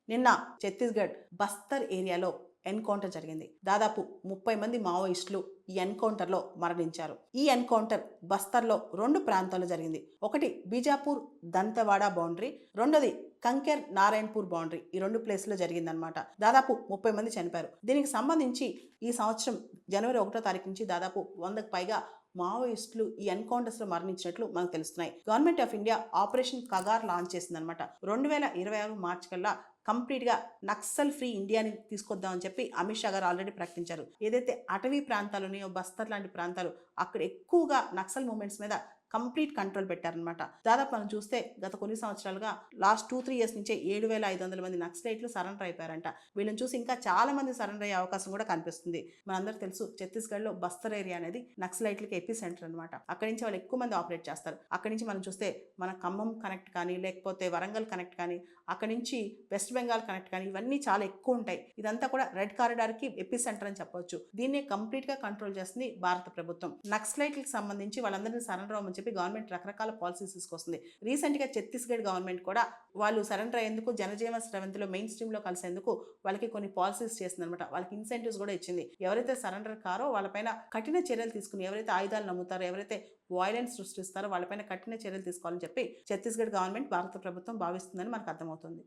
నిన్న ఛత్తీస్గఢ్ బస్తర్ ఏరియాలో ఎన్కౌంటర్ జరిగింది. దాదాపు 30 మంది మావోయిస్టులు ఈ ఎన్కౌంటర్లో మరణించారు. ఈ ఎన్కౌంటర్ బస్తర్లో 2 ప్రాంతాల్లో జరిగింది. ఒకటి బీజాపూర్ దంతెవాడ బౌండరీ, రెండోది కంకెర్ నారాయణపూర్ బౌండరీ. ఈ 2 ప్లేస్లో జరిగిందనమాట. దాదాపు 30 మంది చనిపోయారు. దీనికి సంబంధించి ఈ సంవత్సరం జనవరి 1వ తారీఖు నుంచి దాదాపు 100కు పైగా మావోయిస్టులు ఈ ఎన్కౌంటర్స్ లో మరణించినట్లు మనకు తెలుస్తున్నాయి. Government of India operation Kagar launch చేసిందనమాట. 2026 మార్చి కల్లా కంప్లీట్ గా నక్సల్ ఫ్రీ ఇండియాని తీసుకొద్దామని చెప్పి అమిత్ షా గారు ఆల్రెడీ ప్రకటించారు. ఏదైతే అటవీ ప్రాంతాలు ఉన్నాయో, బస్తర్ లాంటి ప్రాంతాలు, అక్కడ ఎక్కువగా నక్సల్ మూవ్మెంట్స్ మీద కంప్లీట్ కంట్రోల్ పెట్టారనమాట. దాదాపు మనం చూస్తే గత కొన్ని సంవత్సరాలుగా లాస్ట్ 2-3 ఇయర్స్ నుంచే 7,500 మంది నక్సలైట్లు సరెండర్ అయిపోయారంట. వీళ్ళని చూసి ఇంకా చాలా మంది సరెండర్ అయ్యే అవకాశం కూడా కనిపిస్తుంది. మనందరూ తెలుసు, ఛత్తీస్గఢ్ లో బస్తర్ ఏరియా అనేది నక్సలైట్లకి ఎపి సెంటర్ అనమాట. అక్కడి నుంచి వాళ్ళు ఎక్కువ మంది ఆపరేట్ చేస్తారు. అక్కడి నుంచి మనం చూస్తే మన ఖమ్మం కనెక్ట్ కానీ, లేకపోతే వరంగల్ కనెక్ట్ కానీ, అక్కడి నుంచి వెస్ట్ బెంగాల్ కనెక్ట్ కానీ, ఇవన్నీ చాలా ఎక్కువ ఉంటాయి. ఇదంతా కూడా రెడ్ కారిడార్ కి ఎపి సెంటర్ అని చెప్పవచ్చు. దీన్ని కంప్లీట్ గా కంట్రోల్ చేస్తుంది భారత ప్రభుత్వం. నక్సలైట్లకు సంబంధించి వాళ్ళందరినీ సరెండర్ అవ్వమని చెప్పి గవర్నమెంట్ రకరకాల పాలసీస్ తీసుకొస్తుంది. రీసెంట్ గా ఛత్తీస్గఢ్ గవర్నమెంట్ కూడా వాళ్ళు సరెండర్ అయ్యేందుకు, జనజీవన స్రవంతిలో మెయిన్ స్ట్రీమ్ లో కలిసేందుకు వాళ్ళకి కొన్ని పాలసీస్ చేస్తుంది అనమాట. వాళ్ళకి ఇన్సెంటివ్స్ కూడా ఇచ్చింది. ఎవరైతే సరెండర్ కారో వాళ్ళపైన కఠిన చర్యలు తీసుకుని, ఎవరైతే ఆయుధాలు నమ్ముతారో, ఎవరైతే వాయిలెన్స్ సృష్టిస్తారో వాళ్ళపైన కఠిన చర్యలు తీసుకోవాలని చెప్పి ఛత్తీస్గఢ్ గవర్నమెంట్, భారత ప్రభుత్వం భావిస్తుందని మనకు అర్థమవుతుంది.